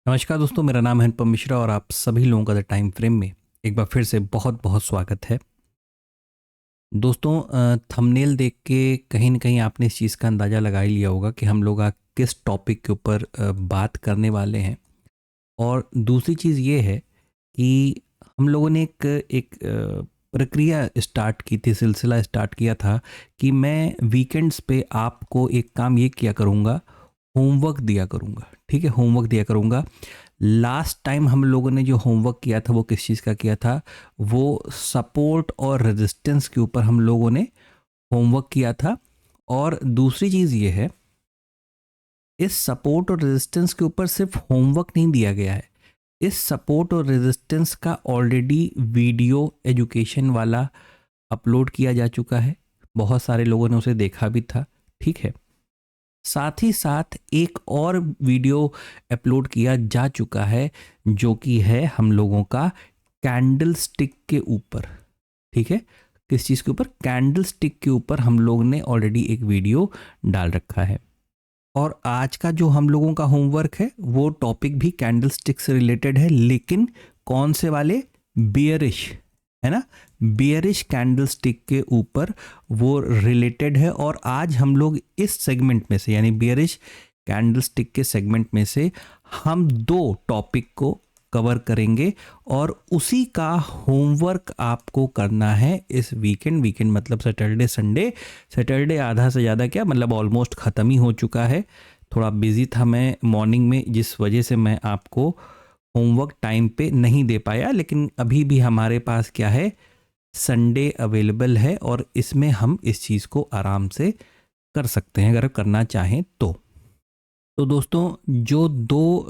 नमस्कार दोस्तों, मेरा नाम है अनुपम मिश्रा और आप सभी लोगों का द टाइम फ्रेम में एक बार फिर से बहुत बहुत स्वागत है। दोस्तों, थंबनेल देख के कहीं न कहीं आपने इस चीज़ का अंदाज़ा लगा ही लिया होगा कि हम लोग आज किस टॉपिक के ऊपर बात करने वाले हैं। और दूसरी चीज़ ये है कि हम लोगों ने प्रक्रिया स्टार्ट की थी, सिलसिला स्टार्ट किया था कि मैं वीकेंड्स पे आपको एक काम ये किया करूँगा, होमवर्क दिया करूँगा। ठीक है, होमवर्क दिया करूँगा। लास्ट टाइम हम लोगों ने जो होमवर्क किया था वो किस चीज़ का किया था? वो सपोर्ट और रेजिस्टेंस के ऊपर हम लोगों ने होमवर्क किया था। और दूसरी चीज़ ये है, इस सपोर्ट और रेजिस्टेंस के ऊपर सिर्फ होमवर्क नहीं दिया गया है, इस सपोर्ट और रेजिस्टेंस का ऑलरेडी वीडियो एजुकेशन वाला अपलोड किया जा चुका है। बहुत सारे लोगों ने उसे देखा भी था। ठीक है, साथ ही साथ एक और वीडियो अपलोड किया जा चुका है जो कि है हम लोगों का कैंडल स्टिक के ऊपर। ठीक है, किस चीज़ के ऊपर? कैंडल स्टिक के ऊपर हम लोग ने ऑलरेडी एक वीडियो डाल रखा है। और आज का जो हम लोगों का होमवर्क है वो टॉपिक भी कैंडल स्टिक से रिलेटेड है, लेकिन कौन से वाले? बियरिश, है ना? बियरिश कैंडल स्टिक के ऊपर वो रिलेटेड है। और आज हम लोग इस सेगमेंट में से, यानी बियरिश कैंडल स्टिक के सेगमेंट में से हम दो टॉपिक को कवर करेंगे और उसी का होमवर्क आपको करना है इस वीकेंड मतलब सैटरडे संडे। सैटरडे आधा से ज़्यादा क्या मतलब ऑलमोस्ट ख़त्म ही हो चुका है। थोड़ा बिजी था मैं मॉर्निंग में, जिस वजह से मैं आपको होमवर्क टाइम पे नहीं दे पाया, लेकिन अभी भी हमारे पास क्या है, संडे अवेलेबल है और इसमें हम इस चीज़ को आराम से कर सकते हैं अगर करना चाहें तो दोस्तों, जो दो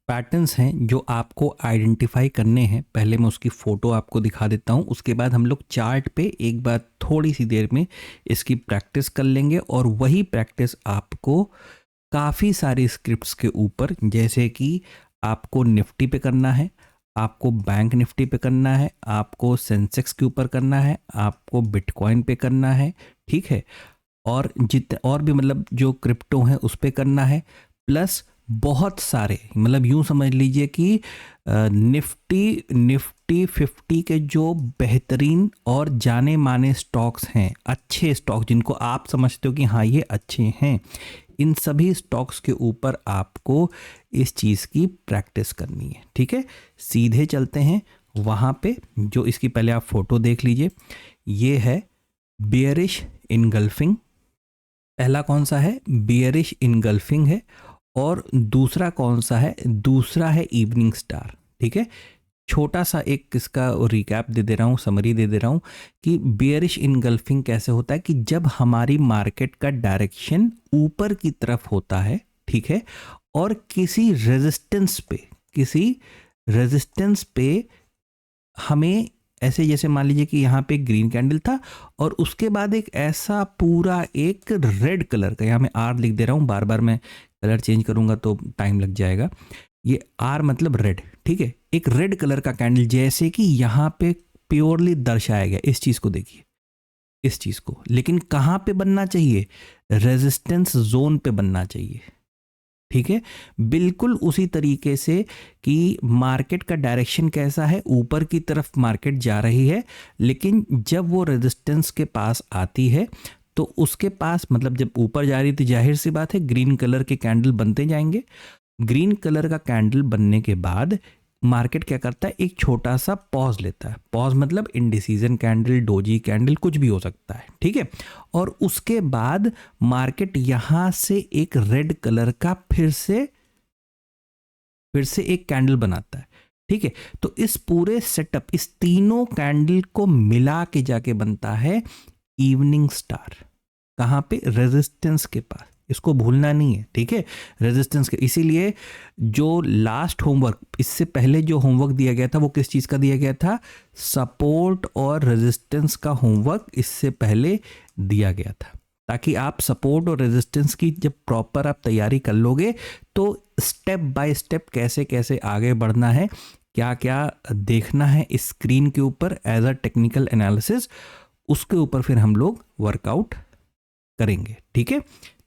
पैटर्न्स हैं जो आपको आइडेंटिफाई करने हैं, पहले मैं उसकी फ़ोटो आपको दिखा देता हूँ। उसके बाद हम लोग चार्ट पे एक बार थोड़ी सी देर में इसकी प्रैक्टिस कर लेंगे और वही प्रैक्टिस आपको काफ़ी सारी स्क्रिप्ट्स के ऊपर, जैसे कि आपको निफ्टी पे करना है, आपको बैंक निफ्टी पे करना है, आपको सेंसेक्स के ऊपर करना है, आपको बिटकॉइन पे करना है। ठीक है, और भी मतलब जो क्रिप्टो हैं उस पे करना है, प्लस बहुत सारे, मतलब यूं समझ लीजिए कि निफ्टी 50 के जो बेहतरीन और जाने माने स्टॉक्स हैं, अच्छे स्टॉक जिनको आप समझते हो कि हाँ ये अच्छे हैं, इन सभी स्टॉक्स के ऊपर आपको इस चीज़ की प्रैक्टिस करनी है। ठीक है, सीधे चलते हैं वहाँ पे। जो इसकी पहले आप फोटो देख लीजिए, ये है बियरिश इनगल्फिंग। पहला कौन सा है? बियरिश इनगल्फिंग है। और दूसरा कौन सा है? दूसरा है इवनिंग स्टार। ठीक है, छोटा सा एक इसका रिकैप दे दे रहा हूँ, समरी दे दे रहा हूँ कि बियरिश इनगल्फिंग कैसे होता है कि जब हमारी मार्केट का डायरेक्शन ऊपर की तरफ होता है, ठीक है, और किसी रेजिस्टेंस पे हमें ऐसे, जैसे मान लीजिए कि यहाँ पे ग्रीन कैंडल था और उसके बाद एक ऐसा पूरा एक रेड कलर का, यहाँ मैं आर लिख दे रहा हूँ, बार बार मैं कलर चेंज करूँगा तो टाइम लग जाएगा। ये आर मतलब रेड। ठीक है, एक रेड कलर का कैंडल जैसे कि यहाँ पे प्योरली दर्शाया गया। इस चीज़ को देखिए, इस चीज़ को, लेकिन कहाँ पे बनना चाहिए? रेजिस्टेंस जोन पे बनना चाहिए। ठीक है, बिल्कुल उसी तरीके से कि मार्केट का डायरेक्शन कैसा है, ऊपर की तरफ मार्केट जा रही है, लेकिन जब वो रेजिस्टेंस के पास आती है तो उसके पास, मतलब जब ऊपर जा रही थी, जाहिर सी बात है ग्रीन कलर के कैंडल बनते जाएंगे। ग्रीन कलर का कैंडल बनने के बाद मार्केट क्या करता है? एक छोटा सा पॉज लेता है। पॉज मतलब इंडिसीजन कैंडल, डोजी कैंडल, कुछ भी हो सकता है। ठीक है, और उसके बाद मार्केट यहां से एक रेड कलर का फिर से एक कैंडल बनाता है। ठीक है, तो इस पूरे सेटअप, इस तीनों कैंडल को मिला के जाके बनता है इवनिंग स्टार। कहाँ पे? रेजिस्टेंस के पास। इसको भूलना नहीं है। ठीक है, रेजिस्टेंस के, इसीलिए जो लास्ट होमवर्क, इससे पहले जो होमवर्क दिया गया था वो किस चीज़ का दिया गया था? सपोर्ट और रेजिस्टेंस का होमवर्क इससे पहले दिया गया था, ताकि आप सपोर्ट और रेजिस्टेंस की जब प्रॉपर आप तैयारी कर लोगे तो स्टेप बाय स्टेप कैसे कैसे आगे बढ़ना है, क्या क्या देखना है इस स्क्रीन के ऊपर एज अ टेक्निकल एनालिसिस, उसके ऊपर फिर हम लोग वर्कआउट करेंगे। ठीक है,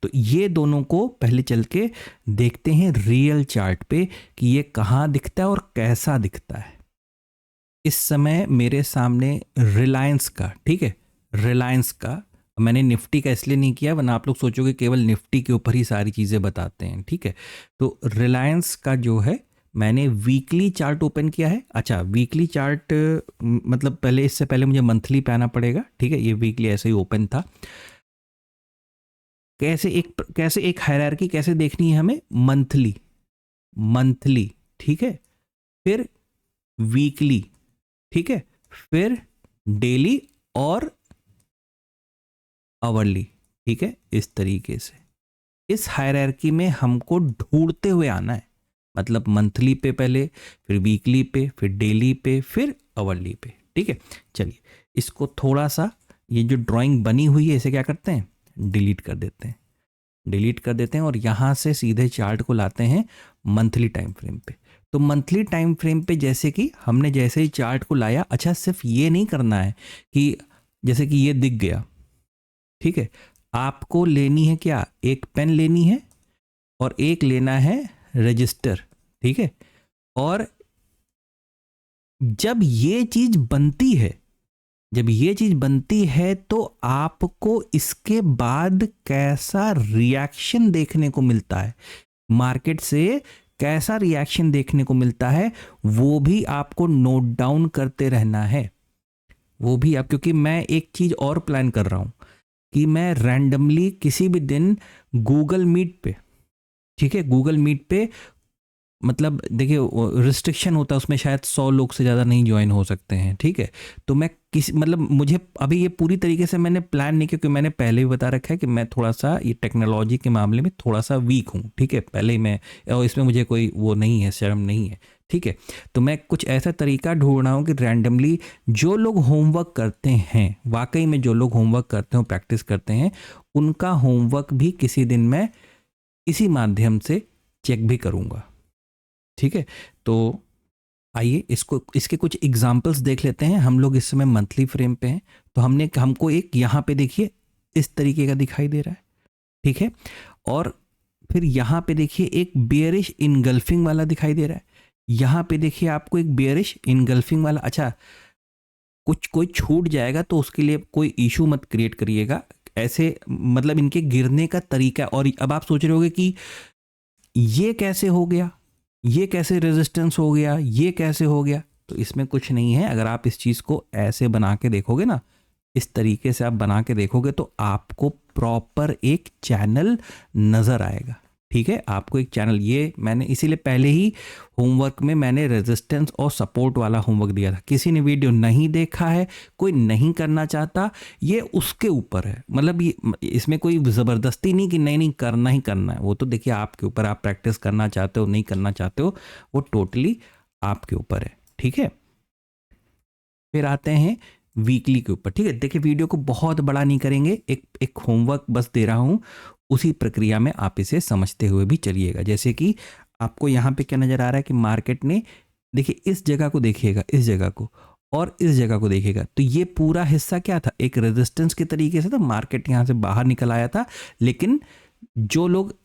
तो ये दोनों को पहले चल के देखते हैं रियल चार्ट पे कि ये कहाँ दिखता है और कैसा दिखता है। इस समय मेरे सामने रिलायंस का, ठीक है, रिलायंस का, मैंने निफ्टी का इसलिए नहीं किया वरना आप लोग सोचोगे केवल निफ्टी के ऊपर ही सारी चीज़ें बताते हैं, ठीक है। तो रिलायंस का जो है मैंने वीकली चार्ट ओपन किया है। अच्छा, वीकली चार्ट मतलब पहले, इससे पहले मुझे मंथली पे आना पड़ेगा, ठीक है। ये वीकली ऐसे ही ओपन था। कैसे एक हायरार्की कैसे देखनी है हमें, मंथली, मंथली, ठीक है, फिर वीकली, ठीक है, फिर डेली और आवरली, ठीक है। इस तरीके से इस हायरार्की में हमको ढूंढते हुए आना है, मतलब मंथली पे पहले, फिर वीकली पे, फिर डेली पे, फिर आवरली पे, ठीक है। चलिए इसको थोड़ा सा, ये जो ड्राइंग बनी हुई है इसे क्या करते हैं, डिलीट कर देते हैं, डिलीट कर देते हैं और यहाँ से सीधे चार्ट को लाते हैं मंथली टाइम फ्रेम पे। तो मंथली टाइम फ्रेम पे जैसे कि हमने जैसे ही चार्ट को लाया, अच्छा सिर्फ ये नहीं करना है कि जैसे कि ये दिख गया, ठीक है, आपको लेनी है क्या, एक पेन लेनी है और एक लेना है रजिस्टर, ठीक है। और जब ये चीज बनती है, जब ये चीज बनती है तो आपको इसके बाद कैसा रिएक्शन देखने को मिलता है, मार्केट से कैसा रिएक्शन देखने को मिलता है, वो भी आपको नोट डाउन करते रहना है, वो भी आप, क्योंकि मैं एक चीज और प्लान कर रहा हूं कि मैं रैंडमली किसी भी दिन गूगल मीट पे, ठीक है, गूगल मीट पे, मतलब देखिए रिस्ट्रिक्शन होता है उसमें, शायद 100 लोग से ज़्यादा नहीं ज्वाइन हो सकते हैं, ठीक है। तो मैं किसी, मतलब मुझे अभी ये पूरी तरीके से मैंने प्लान नहीं किया, क्योंकि मैंने पहले भी बता रखा है कि मैं थोड़ा सा ये टेक्नोलॉजी के मामले में थोड़ा सा वीक हूँ, ठीक है, पहले ही मैं, और इसमें मुझे कोई वो नहीं है, शर्म नहीं है, ठीक है। तो मैं कुछ ऐसा तरीका ढूंढ रहा हूँ कि रैंडमली जो लोग होमवर्क करते हैं, वाकई में जो लोग होमवर्क करते हैं, प्रैक्टिस करते हैं, उनका होमवर्क भी किसी दिन मैं इसी माध्यम से चेक भी करूँगा, ठीक है। तो आइए इसके कुछ एग्जाम्पल्स देख लेते हैं। हम लोग इस समय मंथली फ्रेम पे हैं, तो हमको एक यहाँ पे देखिए इस तरीके का दिखाई दे रहा है, ठीक है। और फिर यहाँ पे देखिए एक बेयरिश इनगल्फिंग वाला दिखाई दे रहा है, यहाँ पे देखिए आपको एक बेयरिश इनगल्फिंग वाला। अच्छा, कुछ कोई छूट जाएगा तो उसके लिए कोई इशू मत क्रिएट करिएगा, ऐसे मतलब इनके गिरने का तरीका। और अब आप सोच रहे होगे कि ये कैसे हो गया, ये कैसे रेजिस्टेंस हो गया, ये कैसे हो गया, तो इसमें कुछ नहीं है। अगर आप इस चीज़ को ऐसे बना के देखोगे ना, इस तरीके से आप बना के देखोगे तो आपको प्रॉपर एक चैनल नज़र आएगा, ठीक है। आपको एक चैनल, ये मैंने इसीलिए पहले ही होमवर्क में मैंने रेजिस्टेंस और सपोर्ट वाला होमवर्क दिया था। किसी ने वीडियो नहीं देखा है, कोई नहीं करना चाहता, ये उसके ऊपर है, मतलब ये इसमें कोई ज़बरदस्ती नहीं कि नहीं नहीं करना ही करना है, वो तो देखिए आपके ऊपर, आप प्रैक्टिस करना चाहते हो नहीं करना चाहते हो, वो टोटली आपके ऊपर है, ठीक है। फिर आते हैं वीकली के ऊपर, ठीक है। देखिए वीडियो को बहुत बड़ा नहीं करेंगे, एक होमवर्क बस दे रहा हूँ, उसी प्रक्रिया में आप इसे समझते हुए भी चलिएगा। जैसे कि आपको यहाँ पे क्या नज़र आ रहा है कि मार्केट ने, देखिए इस जगह को देखिएगा, इस जगह को और इस जगह को देखिएगा, तो ये पूरा हिस्सा क्या था, एक रेजिस्टेंस के तरीके से था, मार्केट यहाँ से बाहर निकल आया था। लेकिन जो लोग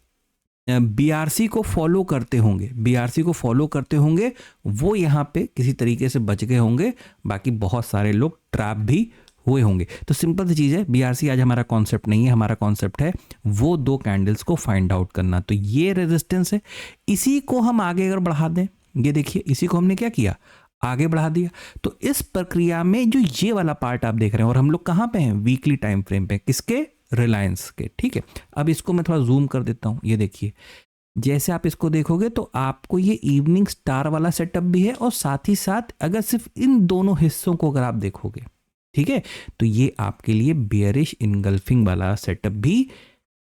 बीआरसी को फॉलो करते होंगे, बीआरसी को फॉलो करते होंगे, वो यहाँ पे किसी तरीके से बच गए होंगे, बाकी बहुत सारे लोग ट्रैप भी हुए होंगे। तो सिंपल सी चीज़ है, बीआरसी आज हमारा कॉन्सेप्ट नहीं है, हमारा कॉन्सेप्ट है वो दो कैंडल्स को फाइंड आउट करना। तो ये रेजिस्टेंस है, इसी को हम आगे अगर बढ़ा दें, ये देखिए इसी को हमने क्या किया, आगे बढ़ा दिया। तो इस प्रक्रिया में जो ये वाला पार्ट आप देख रहे हैं, और हम लोग कहाँ पे हैं, वीकली टाइम फ्रेम पे, किसके, रिलायंस के, ठीक है। अब इसको मैं थोड़ा जूम कर देता हूँ, ये देखिए जैसे आप इसको देखोगे तो आपको ये इवनिंग स्टार वाला सेटअप भी है, और साथ ही साथ अगर सिर्फ इन दोनों हिस्सों को अगर आप देखोगे, ठीक है, तो ये आपके लिए बेयरिश इनगल्फिंग वाला सेटअप भी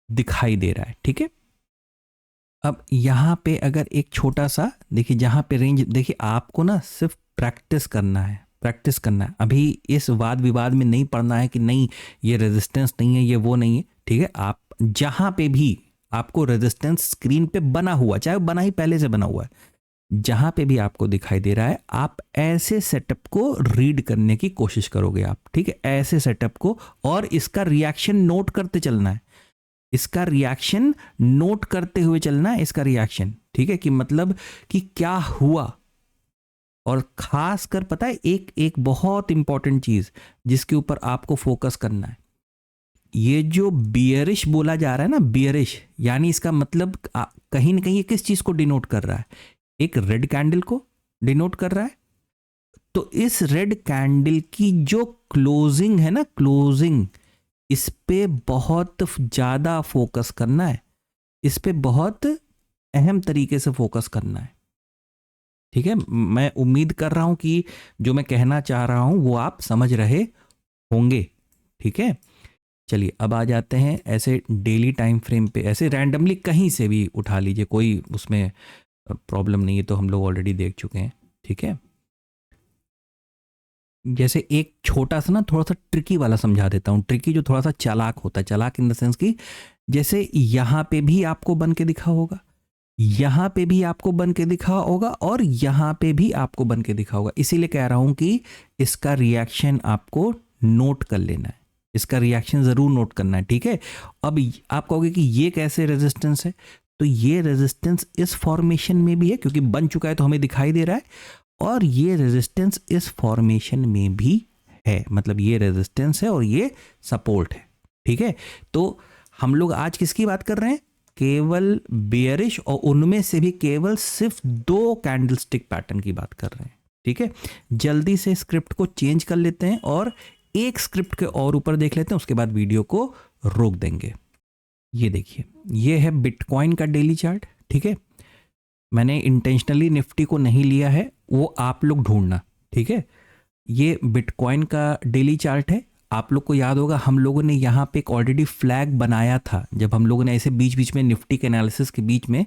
दिखाई दे रहा है, ठीक है। अब यहाँ पे अगर एक छोटा सा देखिए, जहाँ पे रेंज देखिए, आपको ना सिर्फ प्रैक्टिस करना है, प्रैक्टिस करना है। अभी इस वाद विवाद में नहीं पड़ना है कि नहीं ये रेजिस्टेंस नहीं है, ये वो नहीं है, ठीक है। आप जहाँ पे भी आपको रेजिस्टेंस स्क्रीन पे बना हुआ, चाहे वो बना ही पहले से बना हुआ है, जहाँ पे भी आपको दिखाई दे रहा है, आप ऐसे सेटअप को रीड करने की कोशिश करोगे आप, ठीक है, ऐसे सेटअप को, और इसका रिएक्शन नोट करते चलना है। इसका रिएक्शन नोट करते हुए चलना है, इसका रिएक्शन, ठीक है, कि मतलब कि क्या हुआ। और खास कर पता है एक एक बहुत इंपॉर्टेंट चीज जिसके ऊपर आपको फोकस करना है, ये जो बियरिश बोला जा रहा है ना, बियरिश, यानी इसका मतलब कहीं ना कहीं ये किस चीज को डिनोट कर रहा है, एक रेड कैंडल को डिनोट कर रहा है। तो इस रेड कैंडल की जो क्लोजिंग है ना, क्लोजिंग, इस पे बहुत ज्यादा फोकस करना है, इस पे बहुत अहम तरीके से फोकस करना है, ठीक है। मैं उम्मीद कर रहा हूं कि जो मैं कहना चाह रहा हूं वो आप समझ रहे होंगे, ठीक है। चलिए अब आ जाते हैं ऐसे डेली टाइम फ्रेम पे, ऐसे रैंडमली कहीं से भी उठा लीजिए, कोई उसमें प्रॉब्लम नहीं है, तो हम लोग ऑलरेडी देख चुके हैं, ठीक है। जैसे एक छोटा सा ना थोड़ा सा ट्रिकी वाला समझा देता हूँ, ट्रिकी जो थोड़ा सा चालाक होता है, चालाक इन द सेंस कि जैसे यहाँ पे भी आपको बन के दिखा होगा, यहाँ पे भी आपको बन के दिखा होगा, और यहाँ पे भी आपको बन के दिखा होगा। इसीलिए कह रहा हूँ कि इसका रिएक्शन आपको नोट कर लेना है, इसका रिएक्शन ज़रूर नोट करना है, ठीक है। अब आप कहोगे कि ये कैसे रेजिस्टेंस है, तो ये रेजिस्टेंस इस फॉर्मेशन में भी है क्योंकि बन चुका है तो हमें दिखाई दे रहा है, और ये रेजिस्टेंस इस फॉर्मेशन में भी है, मतलब ये रेजिस्टेंस है और ये सपोर्ट है, ठीक है। तो हम लोग आज किसकी बात कर रहे हैं, केवल बेयरिश, और उनमें से भी केवल सिर्फ 2 कैंडलस्टिक पैटर्न की बात कर रहे हैं, ठीक है। जल्दी से स्क्रिप्ट को चेंज कर लेते हैं और एक स्क्रिप्ट के और ऊपर देख लेते हैं, उसके बाद वीडियो को रोक देंगे। ये देखिए, ये है बिटकॉइन का डेली चार्ट, ठीक है। मैंने इंटेंशनली निफ्टी को नहीं लिया है, वो आप लोग ढूंढना, ठीक है। ये बिटकॉइन का डेली चार्ट है। आप लोग को याद होगा हम लोगों ने यहाँ पे एक ऑलरेडी फ्लैग बनाया था, जब हम लोगों ने ऐसे बीच बीच में निफ्टी के एनालिसिस के बीच में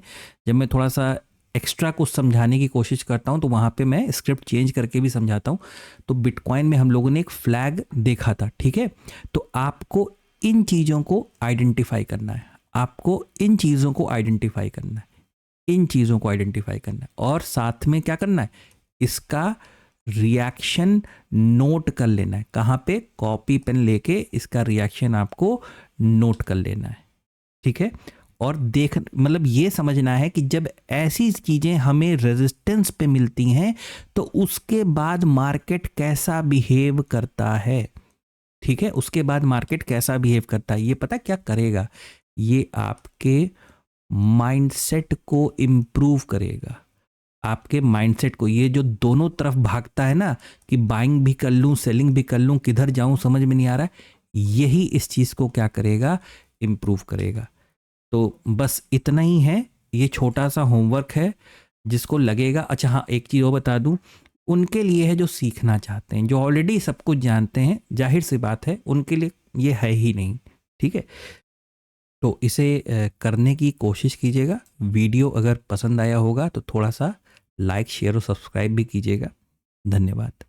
जब मैं थोड़ा सा एक्स्ट्रा कुछ समझाने की कोशिश करता हूँ तो वहाँ पे मैं स्क्रिप्ट चेंज करके भी समझाता हूँ। तो बिटकॉइन में हम लोगों ने एक फ्लैग देखा था, ठीक है। तो आपको इन चीज़ों को आइडेंटिफाई करना है, आपको इन चीज़ों को आइडेंटिफाई करना है, इन चीज़ों को आइडेंटिफाई करना है, और साथ में क्या करना है, इसका रिएक्शन नोट कर लेना है। कहाँ पे, कॉपी पेन लेके इसका रिएक्शन आपको नोट कर लेना है, ठीक है। और देख मतलब ये समझना है कि जब ऐसी चीज़ें हमें रेजिस्टेंस पे मिलती हैं तो उसके बाद मार्केट कैसा बिहेव करता है, ठीक है। उसके बाद मार्केट कैसा बिहेव करता है, ये पता क्या करेगा, ये आपके माइंडसेट को इम्प्रूव करेगा, आपके माइंडसेट को। ये जो दोनों तरफ भागता है ना कि बाइंग भी कर लूँ सेलिंग भी कर लूँ, किधर जाऊँ समझ में नहीं आ रहा है, यही इस चीज़ को क्या करेगा, इम्प्रूव करेगा। तो बस इतना ही है, ये छोटा सा होमवर्क है जिसको लगेगा। अच्छा हाँ, एक चीज़ और बता दूँ, उनके लिए है जो सीखना चाहते हैं, जो ऑलरेडी सब कुछ जानते हैं, जाहिर सी बात है उनके लिए ये है ही नहीं, ठीक है। तो इसे करने की कोशिश कीजिएगा। वीडियो अगर पसंद आया होगा तो थोड़ा सा लाइक शेयर और सब्सक्राइब भी कीजिएगा। धन्यवाद।